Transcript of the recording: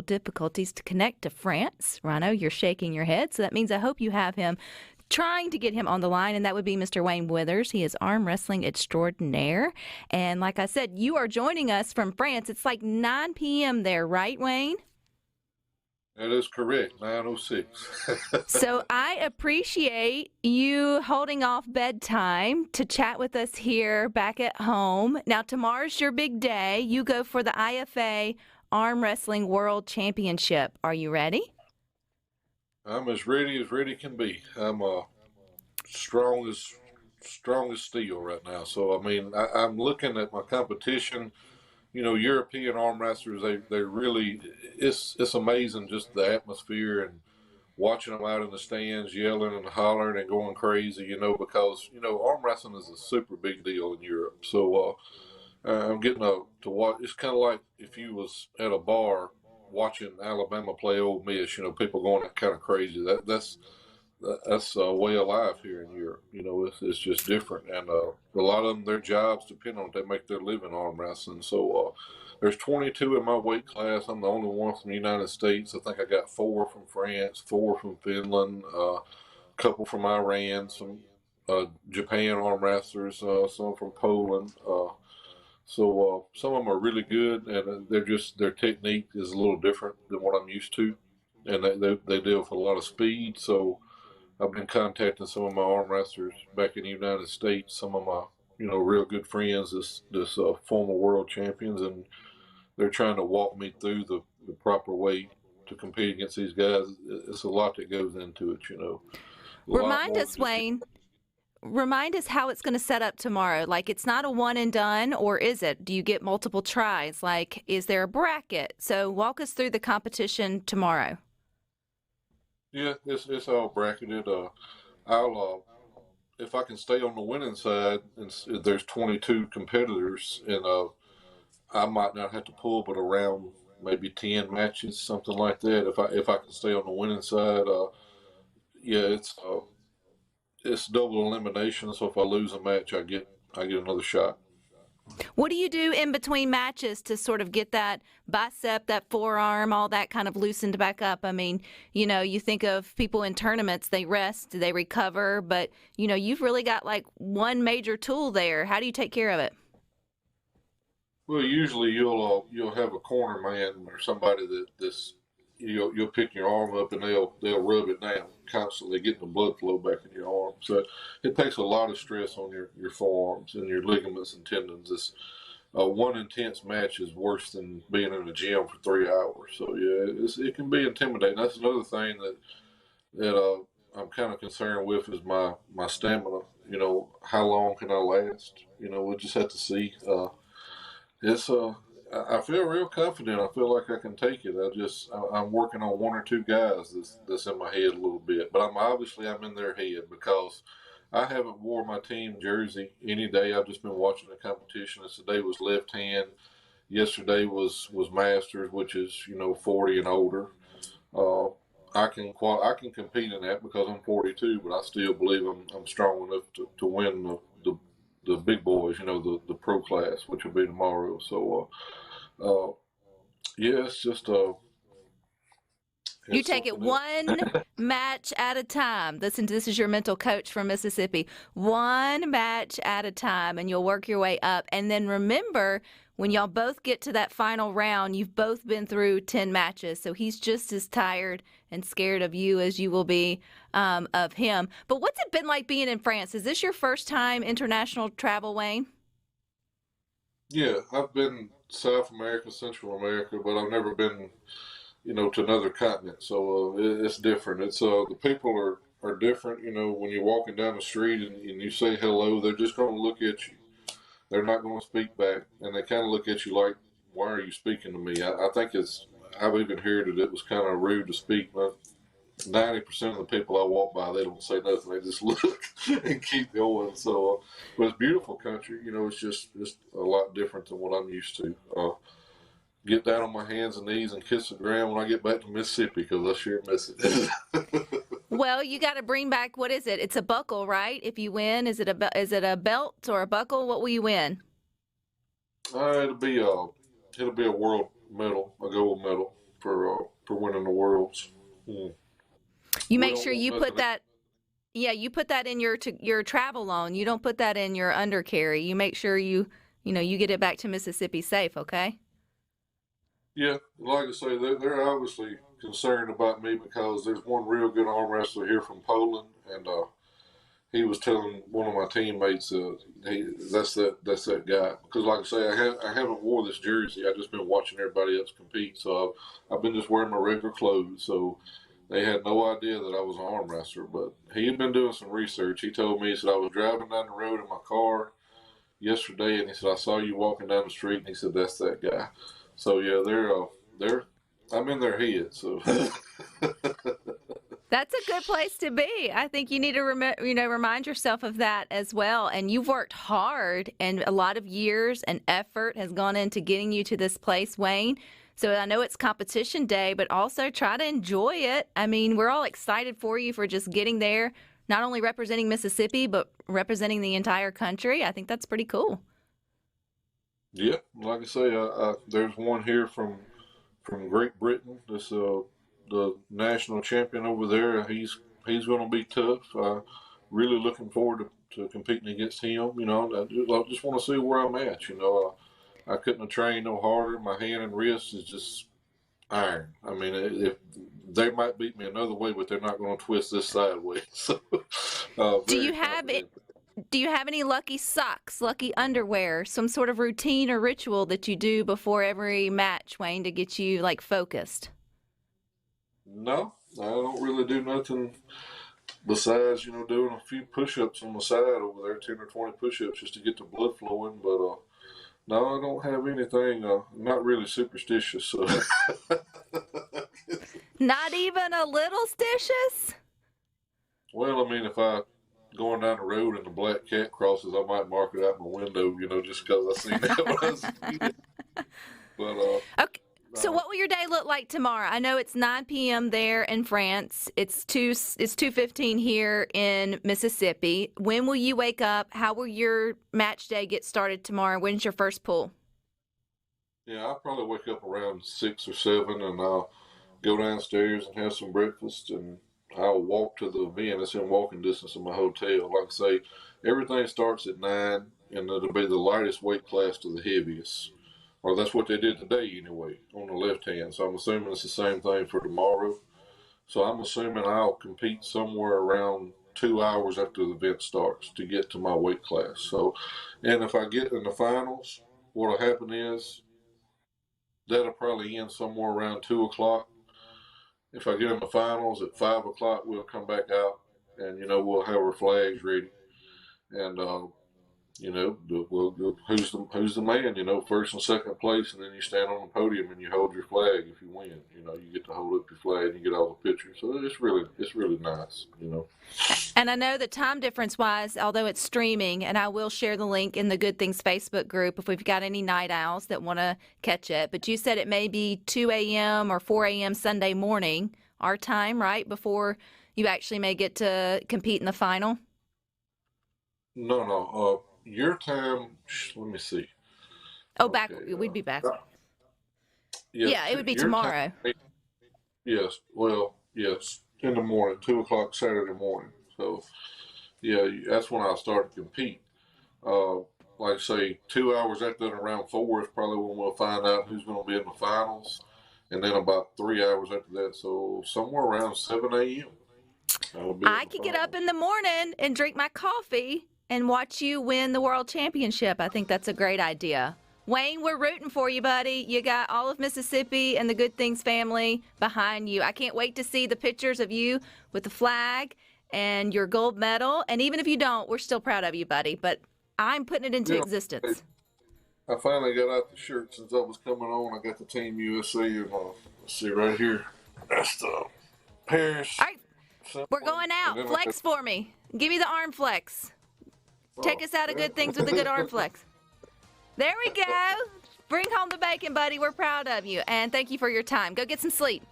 difficulties to connect to France. Rhino, you're shaking your head, so that means I hope you have him. Trying to get him on the line, and that would be Mr. Wayne Withers. He is arm wrestling extraordinaire. And like I said, you are joining us from France. It's like 9 p.m. there, right, Wayne? That is correct, 9:06. So I appreciate you holding off bedtime to chat with us here back at home. Now, tomorrow's your big day. You go for the IFA Arm Wrestling World Championship. Are you ready? I'm as ready can be. I'm strong as steel right now. So, I mean, I'm looking at my competition. You know, European arm wrestlers, they really, it's amazing just the atmosphere and watching them out in the stands yelling and hollering and going crazy, you know, because, you know, arm wrestling is a super big deal in Europe. So I'm getting to watch. It's kind of like if you was at a bar watching Alabama play Ole Miss, you know, people going kind of crazy. That's a way of life here in Europe. You know, it's just different. And a lot of them, their jobs depend on it. They make their living arm wrestling. So there's 22 in my weight class. I'm the only one from the United States. I think I got 4 from France, 4 from Finland, a couple from Iran, some Japan arm wrestlers, some from Poland. So some of them are really good, and their technique is a little different than what I'm used to. And they deal with a lot of speed. So I've been contacting some of my arm wrestlers back in the United States, some of my, you know, real good friends, this former world champions, and they're trying to walk me through the proper way to compete against these guys. It's a lot that goes into it, you know. Remind us, Wayne. Remind us how it's going to set up tomorrow. Like, it's not a one and done, or is it? Do you get multiple tries? Like, is there a bracket? So walk us through the competition tomorrow. Yeah, it's all bracketed. I'll if I can stay on the winning side, and there's 22 competitors, and I might not have to pull, but around maybe 10 matches, something like that. If I can stay on the winning side, yeah, it's double elimination. So if I lose a match, I get another shot. What do you do in between matches to sort of get that bicep, that forearm, all that kind of loosened back up? I mean, you know, you think of people in tournaments, they rest, they recover, but, you know, you've really got like one major tool there. How do you take care of it? Well, usually you'll have a corner man or somebody that's you'll pick your arm up and they'll rub it down, constantly getting the blood flow back in your arm. So it takes a lot of stress on your forearms and your ligaments and tendons. It's one intense match is worse than being in the gym for 3 hours. So yeah, it can be intimidating. That's another thing that I'm kind of concerned with is my stamina. You know, how long can I last? You know, we'll just have to see. I feel real confident. I feel like I can take it. I'm working on 1 or 2 guys that's in my head a little bit, but I'm in their head because I haven't wore my team jersey any day. I've just been watching the competition. Today was left hand. Yesterday was Masters, which is, you know, 40 and older. I can compete in that because I'm 42, but I still believe I'm strong enough to win the big boys, you know, the pro class, which will be tomorrow. So, yeah, it's just you take it one match at a time. Listen, this is your mental coach from Mississippi. One match at a time, and you'll work your way up. And then remember, when y'all both get to that final round, you've both been through 10 matches. So he's just as tired and scared of you as you will be of him. But what's it been like being in France? Is this your first time international travel, Wayne? Yeah, I've been South America, Central America, but I've never been, you know, to another continent. So it's different. It's the people are different. You know, when you're walking down the street and you say hello, they're just going to look at you. They're not going to speak back, and they kind of look at you like, "Why are you speaking to me?" I think I've even heard that it was kind of rude to speak. But 90% of the people I walk by, they don't say nothing. They just look and keep going. So, but it's a beautiful country. You know, it's just a lot different than what I'm used to. Get down on my hands and knees and kiss the ground when I get back to Mississippi because I sure miss it. Well, you got to bring back, what is it? It's a buckle, right? If you win, is it a belt or a buckle? What will you win? It'll be a world medal, a gold medal. for winning the worlds. Mm. You We make don't sure want you put nothing. that. Yeah, you put that in your travel loan. You don't put that in your undercarry. You make sure you get it back to Mississippi safe. Okay. Yeah, like I say, they're obviously concerned about me because there's one real good arm wrestler here from Poland, and he was telling one of my teammates, that's that guy. Because like I say, I haven't wore this jersey. I've just been watching everybody else compete, so I've been just wearing my regular clothes. So they had no idea that I was an arm wrestler. But he had been doing some research. He told me, he said, I was driving down the road in my car yesterday, and he said, I saw you walking down the street, and he said, that's that guy. So yeah, they're I'm in their head. So That's a good place to be. I think you need to remind yourself of that as well. And you've worked hard, and a lot of years and effort has gone into getting you to this place, Wayne. So I know it's competition day, but also try to enjoy it. I mean, we're all excited for you for just getting there, not only representing Mississippi, but representing the entire country. I think that's pretty cool. yeah, like I say, there's one here from Great Britain. This the national champion over there. He's going to be tough. Really looking forward to competing against him. I just want to see where I'm at. I couldn't have trained no harder. My hand and wrist is just iron. I mean, if they might beat me another way, but they're not going to twist this sideways. So, Do very you have it? confident. Do you have any lucky socks, lucky underwear, some sort of routine or ritual that you do before every match, Wayne, to get you like focused? No, I don't really do nothing besides doing a few push-ups on the side over there, 10 or 20 push-ups just to get the blood flowing. But no, I don't have anything. I'm not really superstitious. So Not even a little stitious? well, I mean, if I going down the road and the black cat crosses, I might mark it out my window, just because I seen that when I was a kid. But Okay. So no. what will your day look like tomorrow? I know it's 9 p.m. there in France. It's 2:15 here in Mississippi. When will you wake up? How will your match day get started tomorrow? When's your first pull? Yeah, I'll probably wake up around 6 or 7, and I'll go downstairs and have some breakfast, and I'll walk to the event. It's in walking distance of my hotel. Like I say, everything starts at 9, and it'll be the lightest weight class to the heaviest. Or that's what they did today anyway, on the left hand. So I'm assuming it's the same thing for tomorrow. So I'm assuming I'll compete somewhere around 2 hours after the event starts to get to my weight class. So, and if I get in the finals, what'll happen is that'll probably end somewhere around 2 o'clock. If I get in the finals at 5 o'clock, we'll come back out, and we'll have our flags ready, and who's the man? First and second place, and then you stand on the podium and you hold your flag. If you win, you get to hold up your flag and you get all the pictures. So it's really nice. And I know that time difference wise, although it's streaming, and I will share the link in the Good Things Facebook group if we've got any night owls that want to catch it. But you said it may be 2 a.m. or 4 a.m. Sunday morning, our time, right? Before you actually may get to compete in the final? No, no. Your time. Let me see. Oh, Okay. we'd be back. Yes, Yeah, it would be your time. tomorrow. Yes. Well, yes. In the morning, 2 o'clock Saturday morning. So yeah, that's when I'll start to compete. Uh, like I say, 2 hours after that, around 4 is probably when we'll find out who's going to be in the finals, and then about 3 hours after that, so somewhere around 7 a.m. I'll be in I the could get up finals. in the morning and drink my coffee and watch you win the World Championship. I think that's a great idea. Wayne, we're rooting for you, buddy. You got all of Mississippi and the Good Things family behind you. I can't wait to see the pictures of you with the flag and your gold medal. And even if you don't, we're still proud of you, buddy. But I'm putting it into Yeah, existence. I finally got out the shirt since I was coming on. I got the Team USA, and let's see right here. That's the Paris All right, we're symbol, going and out. then I got Flex for me. Give me the arm flex. Take oh, us out of Good Things with a yeah. good arm flex. There we go. Bring home the bacon, buddy. We're proud of you. And thank you for your time. Go get some sleep.